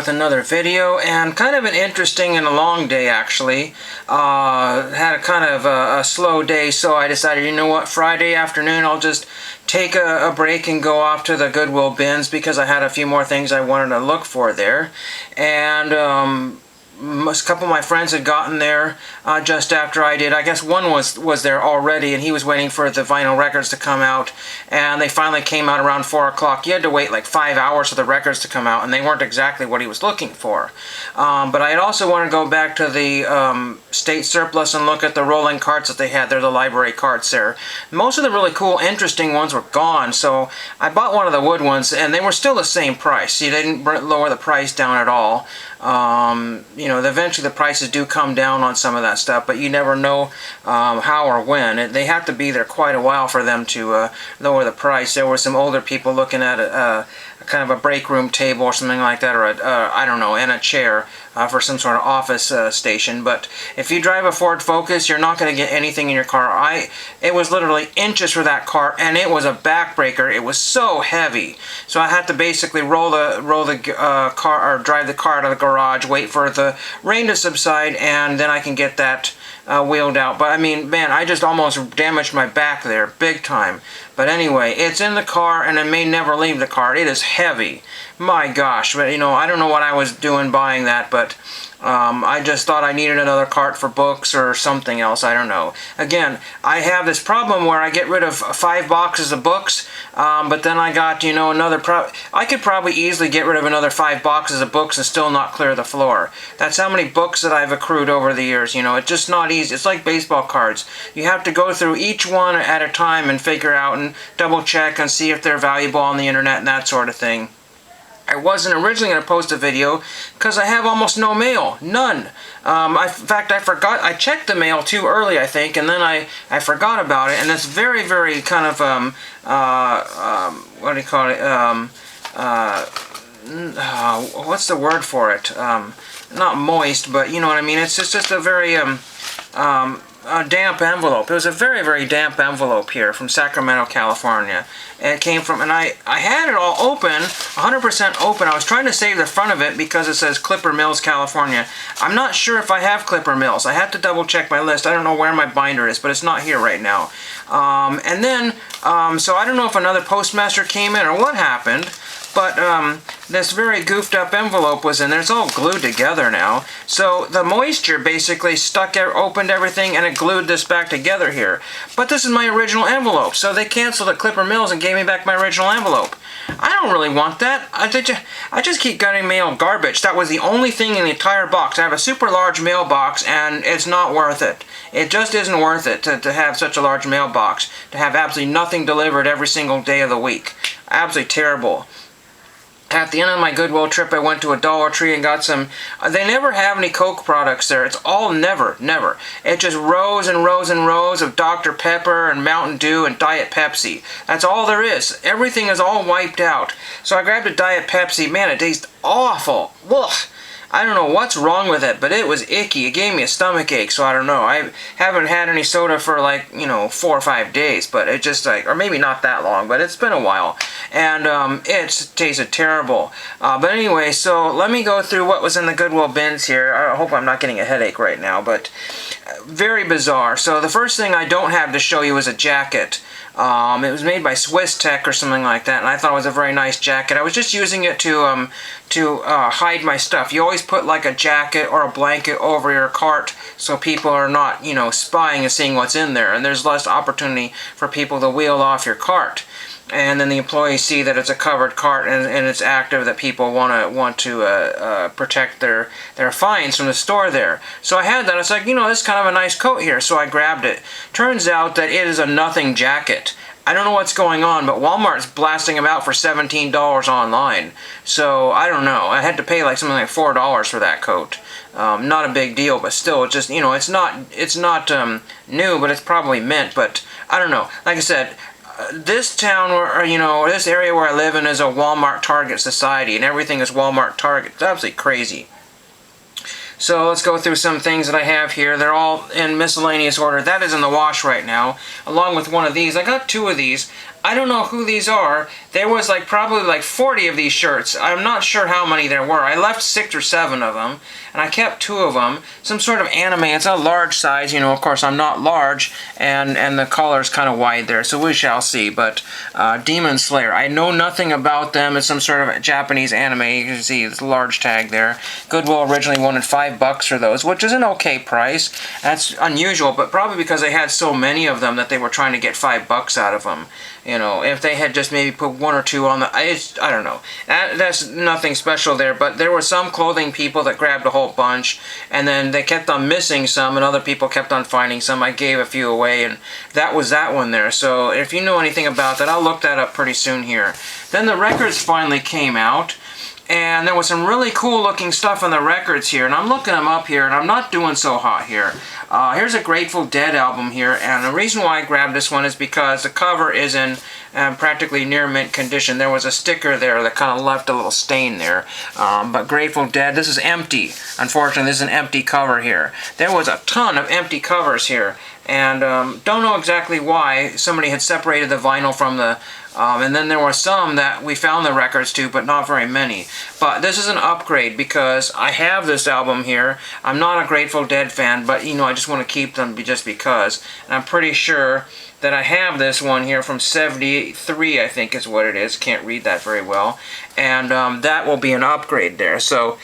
with another video, and kind of an interesting and a long day actually. Had a kind of a slow day, so I decided, you know what, Friday afternoon I'll just take a break and go off to the Goodwill bins because I had a few more things I wanted to look for there. And a couple of my friends had gotten there just after I did. I guess one was there already, and he was waiting for the vinyl records to come out, and they finally came out around 4 o'clock. You had to wait like 5 hours for the records to come out, and they weren't exactly what he was looking for. But I also want to go back to the state surplus and look at the rolling carts that they had there, the library carts there. Most of the really cool, interesting ones were gone, so I bought one of the wood ones, and they were still the same price. See, they didn't lower the price down at all. You know, eventually the prices do come down on some of that stuff, but you never know how or when. They have to be there quite a while for them to lower the price. There were some older people looking at a kind of a break room table or something like that, or I don't know, and a chair for some sort of office station. But if you drive a Ford Focus, you're not going to get anything in your car. It was literally inches for that car, and it was a backbreaker. It was so heavy, so I had to basically roll the car, or drive the car out of the garage, wait for the rain to subside, and then I can get that wheeled out. But I mean, man, I just almost damaged my back there big time. But anyway, it's in the car, and it may never leave the car. It is heavy. My gosh. But you know, I don't know what I was doing buying that, but I just thought I needed another cart for books or something else. I don't know. Again, I have this problem where I get rid of 5 boxes of books, but then I got, you know, I could probably easily get rid of another 5 boxes of books and still not clear the floor. That's how many books that I've accrued over the years. You know, it's just not easy. It's like baseball cards. You have to go through each one at a time and figure out and double check and see if they're valuable on the internet and that sort of thing. I wasn't originally going to post a video because I have almost no mail. None. In fact, I forgot. I checked the mail too early, I think, and then I forgot about it. And it's very, very kind of, what do you call it? What's the word for it? Not moist, but you know what I mean. It's just a very, a damp envelope. It was a very, very damp envelope here from Sacramento, California. And it came from, and I had it all open, 100% open. I was trying to save the front of it because it says Clipper Mills, California. I'm not sure if I have Clipper Mills. I have to double check my list. I don't know where my binder is, but it's not here right now. And then, so I don't know if another postmaster came in or what happened, but this very goofed up envelope was in there. It's all glued together now. So the moisture basically opened everything, and it glued this back together here. But this is my original envelope, so they canceled at Clipper Mills and gave me back my original envelope. I don't really want that. I just keep getting mail garbage. That was the only thing in the entire box. I have a super large mailbox, and it's not worth it. It just isn't worth it to have such a large mailbox, to have absolutely nothing delivered every single day of the week. Absolutely terrible. At the end of my Goodwill trip, I went to a Dollar Tree and got some. They never have any Coke products there. It's all never. It just rows and rows and rows of Dr. Pepper and Mountain Dew and Diet Pepsi. That's all there is. Everything is all wiped out. So I grabbed a Diet Pepsi. Man, it tastes awful. Ugh. I don't know what's wrong with it, but it was icky. It gave me a stomach ache, so I don't know. I haven't had any soda for like, you know, 4 or 5 days, but it just like, or maybe not that long, but it's been a while. And it tasted terrible. But anyway, so let me go through what was in the Goodwill bins here. I hope I'm not getting a headache right now, but very bizarre. So the first thing I don't have to show you is a jacket. It was made by Swiss Tech or something like that, and I thought it was a very nice jacket. I was just using it to hide my stuff. You always put like a jacket or a blanket over your cart so people are not, you know, spying and seeing what's in there, and there's less opportunity for people to wheel off your cart. And then the employees see that it's a covered cart and it's active, that people want to protect their finds from the store there. So I had that. I was like, you know, this is kind of a nice coat here, so I grabbed it. Turns out that it is a nothing jacket. I don't know what's going on, but Walmart's blasting them out for $17 online. So I don't know. I had to pay like something like $4 for that coat. Not a big deal, but still, it's just, you know, it's not new, but it's probably mint. But I don't know. Like I said, this town, or you know, this area where I live in is a Walmart Target society, and everything is Walmart Target. It's absolutely crazy. So let's go through some things that I have here. They're all in miscellaneous order. That is in the wash right now, along with one of these. I got 2 of these. I don't know who these are. There was like probably like 40 of these shirts. I'm not sure how many there were. I left 6 or 7 of them, and I kept 2 of them. Some sort of anime. It's a large size, you know. Of course, I'm not large, and the collar's kind of wide there, so we shall see. But Demon Slayer, I know nothing about them. It's some sort of Japanese anime. You can see it's a large tag there. Goodwill originally wanted $5 for those, which is an okay price. That's unusual, but probably because they had so many of them that they were trying to get $5 out of them. You know, if they had just maybe put 1 or 2 on the, I don't know. That's nothing special there, but there were some clothing people that grabbed a whole bunch, and then they kept on missing some, and other people kept on finding some. I gave a few away, and that was that one there. So if you know anything about that, I'll look that up pretty soon here. Then the records finally came out, and there was some really cool looking stuff on the records here, and I'm looking them up here, and I'm not doing so hot here. Here's a Grateful Dead album here, and the reason why I grabbed this one is because the cover is in practically near mint condition. There was a sticker there that kind of left a little stain there, but Grateful Dead, this is empty. Unfortunately, this is an empty cover here. There was a ton of empty covers here, and don't know exactly why. Somebody had separated the vinyl from the and then there were some that we found the records to, but not very many. But this is an upgrade because I have this album here. I'm not a Grateful Dead fan, but you know, I just want to keep them just because. And I'm pretty sure that I have this one here from 73, I think is what it is. Can't read that very well. And that will be an upgrade there. So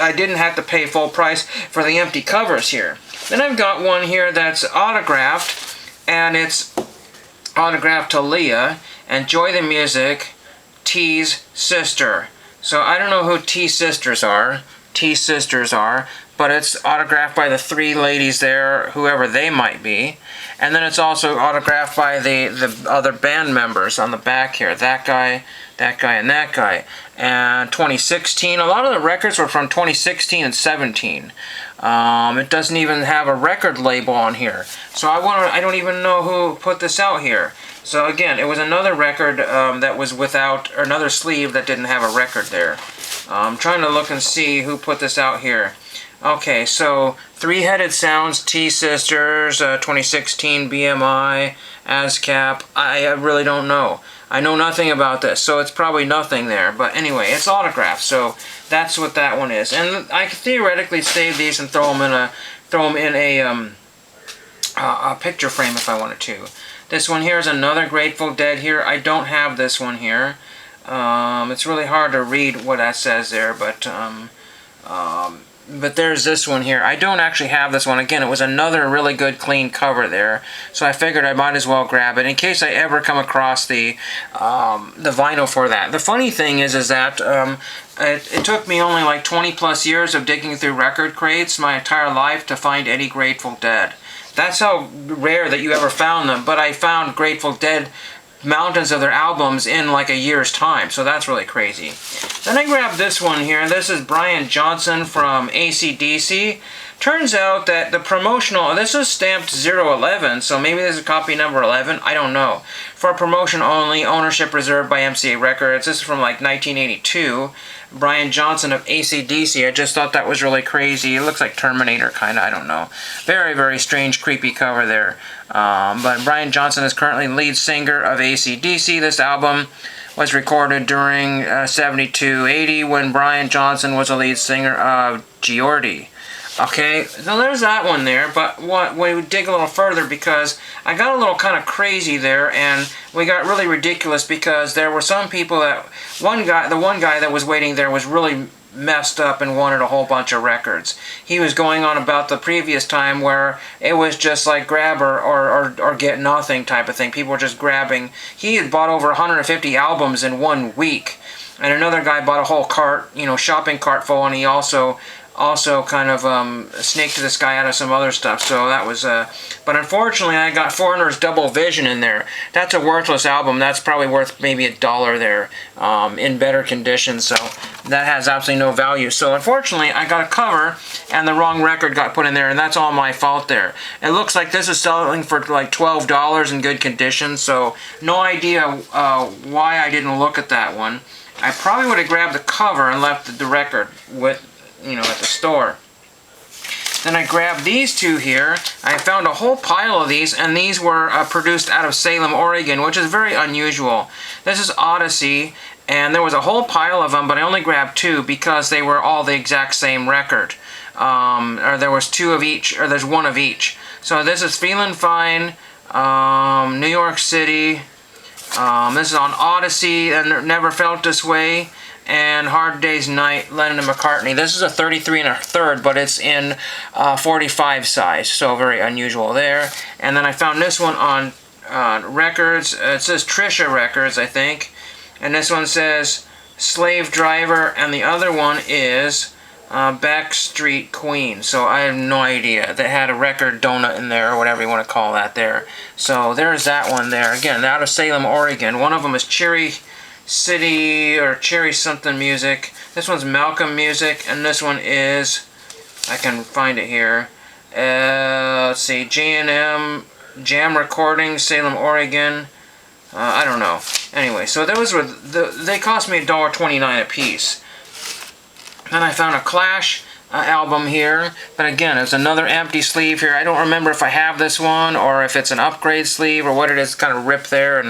I didn't have to pay full price for the empty covers here. Then I've got one here that's autographed, and it's autographed to Leah. Enjoy the Music, T's sister. So I don't know who T's sisters are, but it's autographed by the 3 ladies there, whoever they might be. And then it's also autographed by the other band members on the back here. That guy, and that guy. And 2016, a lot of the records were from 2016 and 17. It doesn't even have a record label on here. So I don't even know who put this out here. So again, it was another record that was without, or another sleeve that didn't have a record there. I'm trying to look and see who put this out here. Okay, so Three Headed Sounds, T-Sisters, 2016 BMI, ASCAP. I really don't know. I know nothing about this, so it's probably nothing there. But anyway, it's autographed, so that's what that one is. And I could theoretically save these and throw them in a picture frame if I wanted to. This one here is another Grateful Dead here. I don't have this one here. It's really hard to read what that says there, but there's this one here. I don't actually have this one. Again, it was another really good clean cover there, so I figured I might as well grab it in case I ever come across the vinyl for that. The funny thing is that it took me only like 20 plus years of digging through record crates my entire life to find any Grateful Dead. That's how rare that you ever found them, but I found Grateful Dead mountains of their albums in like a year's time, so that's really crazy. Then I grabbed this one here. This is Brian Johnson from AC/DC. Turns out that the promotional, this is stamped 011, so maybe this is copy number 11, I don't know. For promotion only, ownership reserved by MCA Records. This is from like 1982. Brian Johnson of AC/DC. I just thought that was really crazy. It looks like Terminator, kind of, I don't know. Very, very strange, creepy cover there. But Brian Johnson is currently lead singer of AC/DC. This album was recorded during 72-80 when Brian Johnson was a lead singer of Geordie. Okay, so there's that one there, but we dig a little further because I got a little kind of crazy there, and we got really ridiculous because there were some people that, the one guy that was waiting there was really messed up and wanted a whole bunch of records. He was going on about the previous time where it was just like grab or get nothing type of thing. People were just grabbing. He had bought over 150 albums in 1 week, and another guy bought a whole cart, shopping cart full, and he also kind of snaked this guy out of some other stuff. So that was, but unfortunately I got Foreigner's Double Vision in there. That's a worthless album. That's probably worth maybe $1 there in better condition. So that has absolutely no value. So unfortunately I got a cover and the wrong record got put in there, and that's all my fault there. It looks like this is selling for like $12 in good condition. So no idea why I didn't look at that one. I probably would have grabbed the cover and left the record with, at the store. Then I grabbed these two here. I found a whole pile of these, and these were produced out of Salem, Oregon, which is very unusual. This is Odyssey, and there was a whole pile of them, but I only grabbed two because they were all the exact same record. Or there was two of each, or there's one of each. So this is Feelin' Fine, New York City. This is on Odyssey, and Never Felt This Way, and Hard Day's Night, Lennon and McCartney. This is a 33 1/3, but it's in 45 size, so very unusual there. And then I found this one on records. It says Trisha Records, I think. And this one says Slave Driver, and the other one is Backstreet Queen. So I have no idea. They had a record donut in there, or whatever you want to call that there. So there's that one there. Again, out of Salem, Oregon. One of them is Cherry City or Cherry something music. This one's Malcolm Music, and this one is, I can find it here. Let's see, J&M Jam Recording, Salem, Oregon. I don't know. Anyway, so those were they cost me $1.29 a piece. Then I found a Clash album here, but again, it's another empty sleeve here. I don't remember if I have this one or if it's an upgrade sleeve or what it is. Kind of ripped there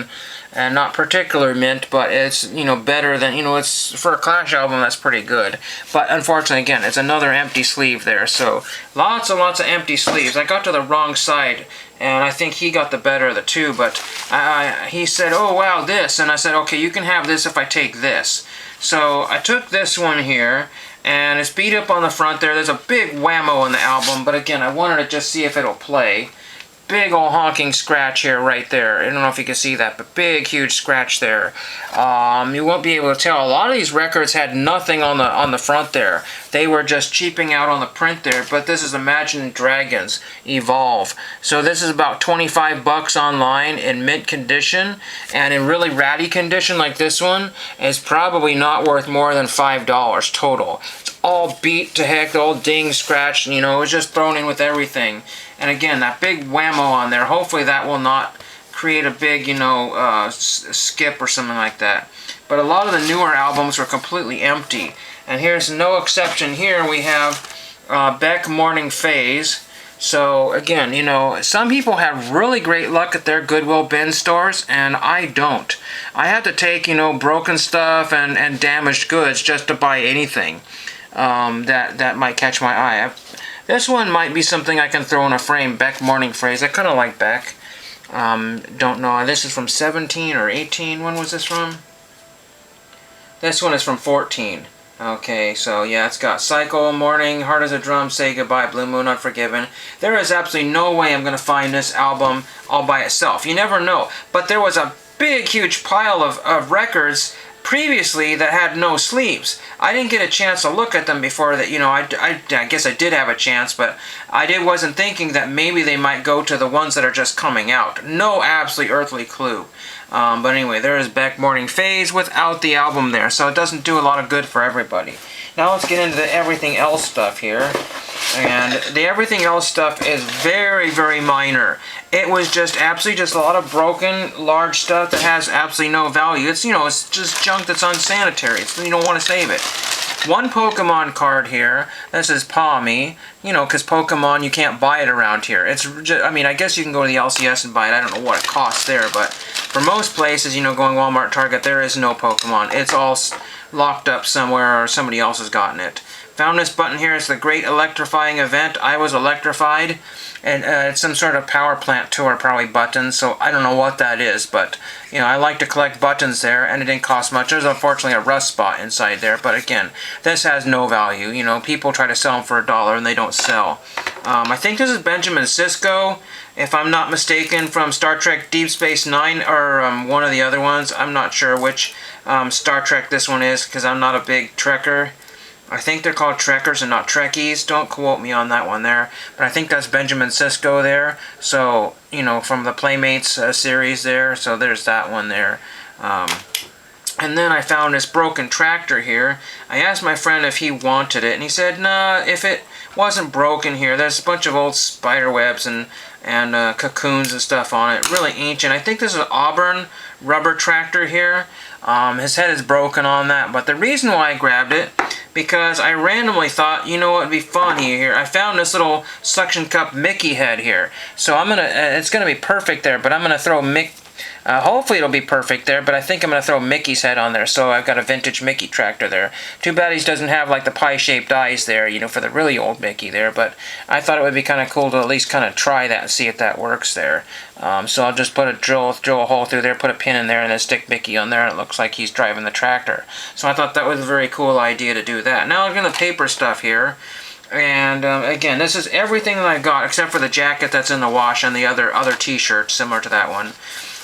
and not particular mint, but it's, you know, better than, you know, it's for a Clash album that's pretty good. But unfortunately, again, it's another empty sleeve there. So lots and lots of empty sleeves. I got to the wrong side, and I think he got the better of the two. But he said, "Oh wow, this," and I said, "Okay, you can have this if I take this." So I took this one here, and it's beat up on the front there. There's a big whammo in the album, but again, I wanted to just see if it'll play. Big old honking scratch here right there. I don't know if you can see that, but big, huge scratch there. You won't be able to tell. A lot of these records had nothing on the front there. They were just cheaping out on the print there, but this is Imagine Dragons Evolve. So this is about 25 bucks online in mint condition, and in really ratty condition like this one, is probably not worth more than $5 total. It's all beat to heck, all ding, scratched, you know, it was just thrown in with everything. And again, that big whammo on there, hopefully that will not create a big, you know, skip or something like that. But a lot of the newer albums were completely empty. And here's no exception here. We have Beck Morning Phase. So again, you know, some people have really great luck at their Goodwill bin stores, and I don't. I have to take, you know, broken stuff and damaged goods just to buy anything that might catch my eye. This one might be something I can throw in a frame. Beck Morning Phase. I kind of like Beck. Don't know. This is from 17 or 18. When was this from? This one is from 14. Okay, so yeah, it's got Cycle, Morning, Hard as a Drum, Say Goodbye, Blue Moon, Unforgiven. There is absolutely no way I'm going to find this album all by itself. You never know. But there was a big, huge pile of records previously that had no sleeves. I didn't get a chance to look at them before that, you know, I guess I did have a chance, but I wasn't thinking that maybe they might go to the ones that are just coming out. No absolutely earthly clue. But anyway, there is Beck Morning Phase without the album there, so it doesn't do a lot of good for everybody. Now let's get into the everything else stuff here. And the everything else stuff is very, very minor. It was just absolutely just a lot of broken, large stuff that has absolutely no value. It's, you know, it's just junk that's unsanitary. You don't want to save it. One Pokemon card here. This is Palmy. You know, because Pokemon, you can't buy it around here. It's just, I mean, I guess you can go to the LCS and buy it. I don't know what it costs there, but for most places, you know, going Walmart, Target, there is no Pokemon. It's all locked up somewhere or somebody else has gotten it. Found this button here. It's the Great Electrifying Event. I was electrified. And it's some sort of power plant tour, probably buttons, so I don't know what that is, but, you know, I like to collect buttons there, and it didn't cost much. There's unfortunately a rust spot inside there, but again, this has no value. You know, people try to sell them for $1 and they don't sell. I think this is Benjamin Sisko, if I'm not mistaken, from Star Trek Deep Space Nine, or one of the other ones. I'm not sure which Star Trek this one is, because I'm not a big Trekker. I think they're called Trekkers and not Trekkies. Don't quote me on that one there. But I think that's Benjamin Sisko there. So, you know, from the Playmates series there. So there's that one there. And then I found this broken tractor here. I asked my friend if he wanted it, and he said, nah, if it wasn't broken here. There's a bunch of old spider webs and cocoons and stuff on it. Really ancient. I think this is an Auburn rubber tractor here. His head is broken on that, but the reason why I grabbed it, because I randomly thought, you know what would be fun here. I found this little suction cup Mickey head here, so it's gonna be perfect there. But I'm gonna throw hopefully it'll be perfect there, but I think I'm going to throw Mickey's head on there, so I've got a vintage Mickey tractor there. Too bad he doesn't have like the pie-shaped eyes there, you know, for the really old Mickey there, but I thought it would be kind of cool to at least kind of try that and see if that works there. So I'll just drill a hole through there, put a pin in there, and then stick Mickey on there, and it looks like he's driving the tractor. So I thought that was a very cool idea to do that. Now I'm going to paper stuff here. And again, this is everything that I got except for the jacket that's in the wash and the other t-shirt similar to that one.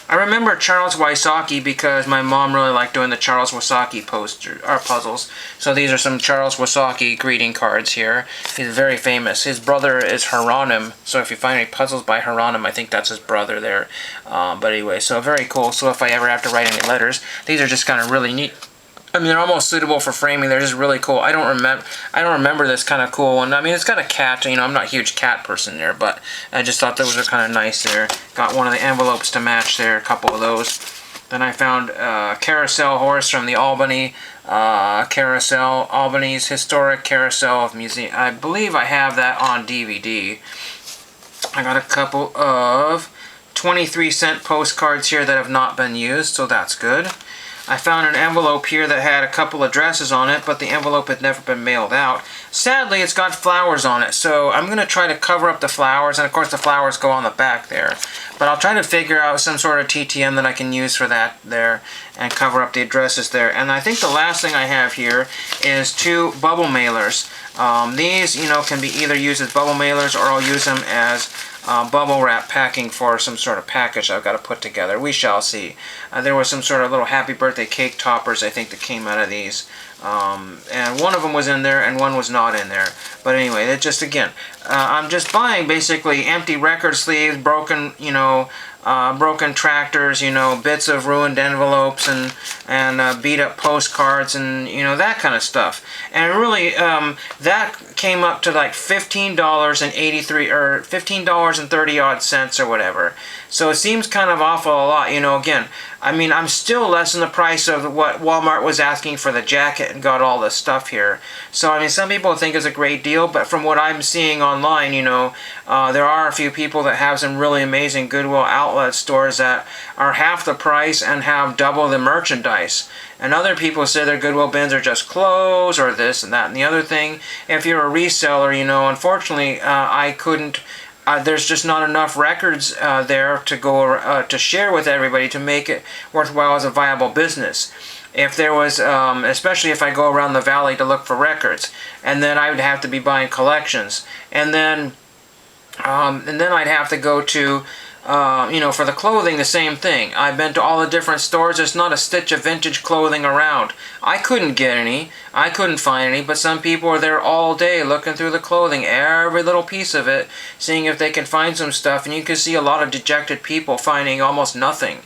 I remember Charles Wysocki because my mom really liked doing the Charles Wysocki puzzles. So these are some Charles Wysocki greeting cards here. He's very famous. His brother is Hieronymus. So if you find any puzzles by Hieronymus, I think that's his brother there. But anyway, so very cool. So if I ever have to write any letters, these are just kind of really neat. I mean, they're almost suitable for framing. They're just really cool. I don't remember this kind of cool one. I mean, it's got a cat. You know, I'm not a huge cat person there, but I just thought those were kind of nice there. Got one of the envelopes to match there, a couple of those. Then I found a carousel horse from the Albany's historic carousel of museum. I believe I have that on DVD. I got a couple of 23-cent postcards here that have not been used, so that's good. I found an envelope here that had a couple addresses on it, but the envelope had never been mailed out. Sadly, it's got flowers on it, so I'm going to try to cover up the flowers, and of course the flowers go on the back there. But I'll try to figure out some sort of TTM that I can use for that there, and cover up the addresses there. And I think the last thing I have here is 2 bubble mailers. These, you know, can be either used as bubble mailers, or I'll use them as bubble wrap packing for some sort of package I've got to put together. We shall see. There was some sort of little happy birthday cake toppers, I think, that came out of these. And one of them was in there and one was not in there. But anyway, it just, again, I'm just buying basically empty record sleeves, broken, you know, broken tractors, you know, bits of ruined envelopes and beat up postcards and, you know, that kind of stuff. And really, that came up to like $15.83 or $15.30 odd cents or whatever. So it seems kind of awful a lot, you know. Again, I mean, I'm still less than the price of what Walmart was asking for the jacket and got all this stuff here. So, I mean, some people think it's a great deal, but from what I'm seeing online, you know, there are a few people that have some really amazing Goodwill outlet stores that are half the price and have double the merchandise. And other people say their Goodwill bins are just clothes or this and that and the other thing. If you're a reseller, you know, unfortunately, I couldn't. There's just not enough records there to go to share with everybody to make it worthwhile as a viable business. If there was, especially if I go around the valley to look for records, and then I would have to be buying collections, and then I'd have to go to, you know, for the clothing, the same thing. I've been to all the different stores. There's not a stitch of vintage clothing around. I couldn't get any. I couldn't find any, but some people are there all day looking through the clothing, every little piece of it, seeing if they can find some stuff. And you can see a lot of dejected people finding almost nothing.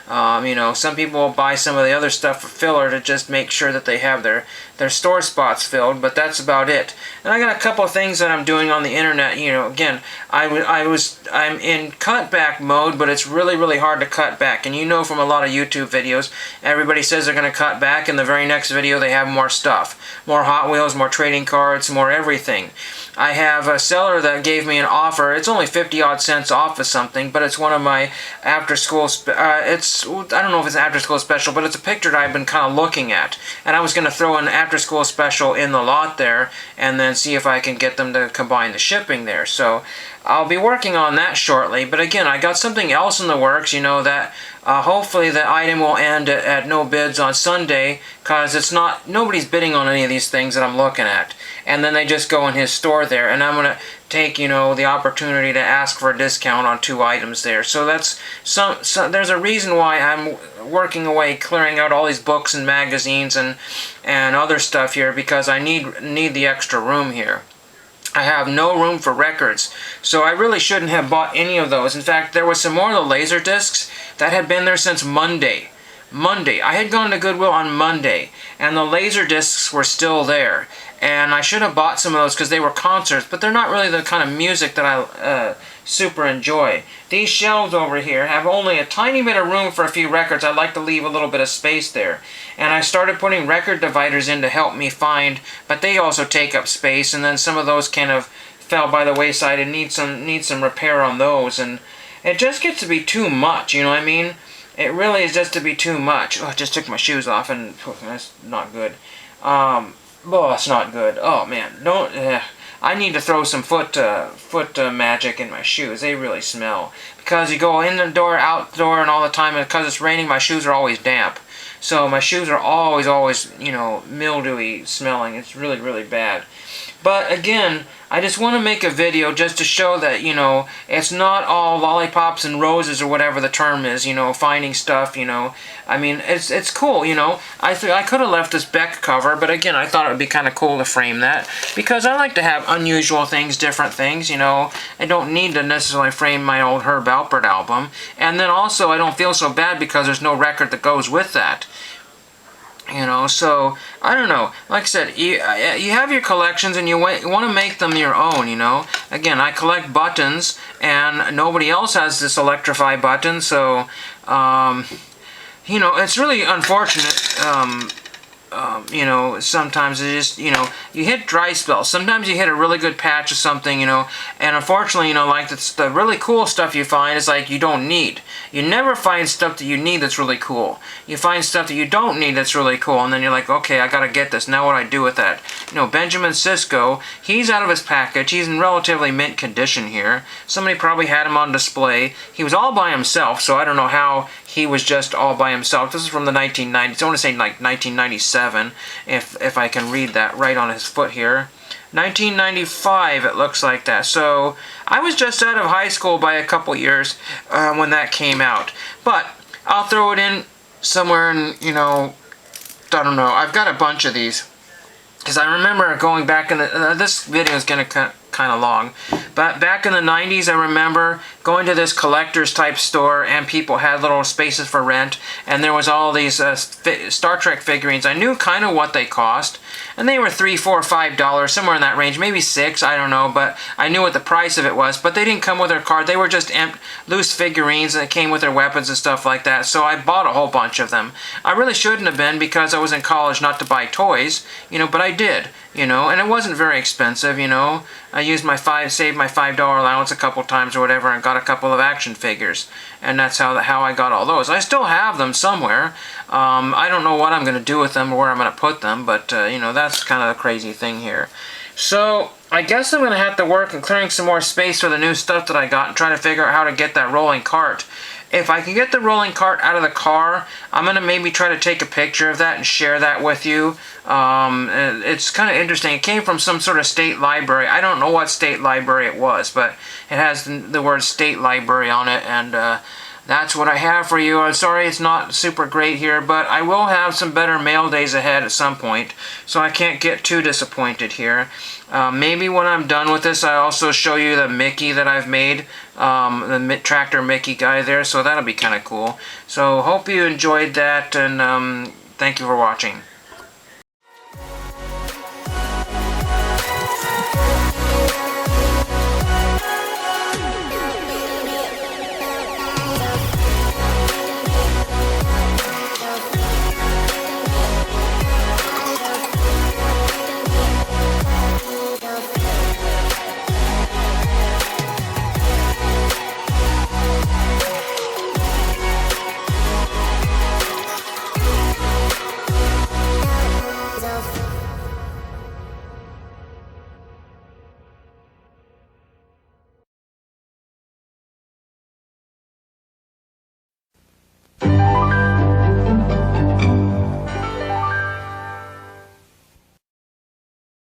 You know, some people will buy some of the other stuff for filler to just make sure that they have their store spots filled, but that's about it. And I got a couple of things that I'm doing on the internet. You know, again, I'm in cutback mode, but it's really, really hard to cut back. And you know from a lot of YouTube videos, everybody says they're going to cut back, and the very next video they have more stuff. More Hot Wheels, more trading cards, more everything. I have a seller that gave me an offer. It's only 50 odd cents off of something, but it's one of my after school, I don't know if it's an after school special, but it's a picture that I've been kind of looking at. And I was going to throw an after school special in the lot there and then see if I can get them to combine the shipping there. So I'll be working on that shortly. But again, I got something else in the works, you know, that hopefully the item will end at no bids on Sunday, because it's not, nobody's bidding on any of these things that I'm looking at. And then they just go in his store there, and I'm going to take, you know, the opportunity to ask for a discount on 2 items there. So that's there's a reason why I'm working away, clearing out all these books and magazines and other stuff here, because I need the extra room here. I have no room for records, so I really shouldn't have bought any of those. In fact, there was some more of the laser discs that had been there since Monday. I had gone to Goodwill on Monday, and the laser discs were still there. and I should have bought some of those because they were concerts, but they're not really the kind of music that I super enjoy. These shelves over here have only a tiny bit of room for a few records. I like to leave a little bit of space there. And I started putting record dividers in to help me find, but they also take up space, and then some of those kind of fell by the wayside and need some repair on those, and it just gets to be too much, you know what I mean? It really is just to be too much. Oh, I just took my shoes off, and that's not good. Oh, that's not good. Oh man, don't. I need to throw some foot magic in my shoes. They really smell because you go in the door, out the door, and all the time. And because it's raining, my shoes are always damp. So my shoes are always, you know, mildewy smelling. It's really, really bad. But again, I just want to make a video just to show that, you know, it's not all lollipops and roses or whatever the term is, you know, finding stuff, you know. I mean, it's cool, you know. I could have left this Beck cover, but again, I thought it would be kind of cool to frame that because I like to have unusual things, different things, you know. I don't need to necessarily frame my old Herb Alpert album. And then also, I don't feel so bad because there's no record that goes with that. You know, so, I don't know. Like I said, you have your collections and you want to make them your own, you know. Again, I collect buttons and nobody else has this Electrify button, so, you know, it's really unfortunate. You know, sometimes it just, you know, you hit dry spells. Sometimes you hit a really good patch of something, you know, and unfortunately, you know, like the really cool stuff you find is like you don't need. You never find stuff that you need that's really cool. You find stuff that you don't need that's really cool, and then you're like, okay, I gotta get this. Now what do I do with that? You know, Benjamin Sisko, he's out of his package. He's in relatively mint condition here. Somebody probably had him on display. He was all by himself, so I don't know how he was just all by himself. This is from the 1990s. I want to say like 1997, if I can read that right on his foot here. 1995, it looks like that. So I was just out of high school by a couple years when that came out. But I'll throw it in somewhere, and you know, I don't know. I've got a bunch of these because I remember going back in the. This video is gonna kind of long, but back in the 90s, I remember going to this collector's type store, and people had little spaces for rent, and there was all these Star Trek figurines. I knew kind of what they cost, and they were $3, $4, $5, somewhere in that range, maybe $6, I don't know, but I knew what the price of it was. But they didn't come with their card. They were just loose figurines, and it came with their weapons and stuff like that. So I bought a whole bunch of them. I really shouldn't have been because I was in college not to buy toys, you know, but I did. You know, and it wasn't very expensive, you know. I used saved my $5 allowance a couple times or whatever, and got a couple of action figures, and that's how I got all those. I still have them somewhere. I don't know what I'm going to do with them or where I'm going to put them, but you know, that's kind of the crazy thing here. So I guess I'm going to have to work on clearing some more space for the new stuff that I got and try to figure out how to get that rolling cart. If I can get the rolling cart out of the car, I'm going to maybe try to take a picture of that and share that with you. It's kind of interesting. It came from some sort of state library. I don't know what state library it was, but it has the word state library on it, and that's what I have for you. I'm sorry it's not super great here, but I will have some better mail days ahead at some point, so I can't get too disappointed here. Maybe when I'm done with this, I also show you the Mickey that I've made, the tractor Mickey guy there, so that'll be kind of cool. So hope you enjoyed that, and thank you for watching.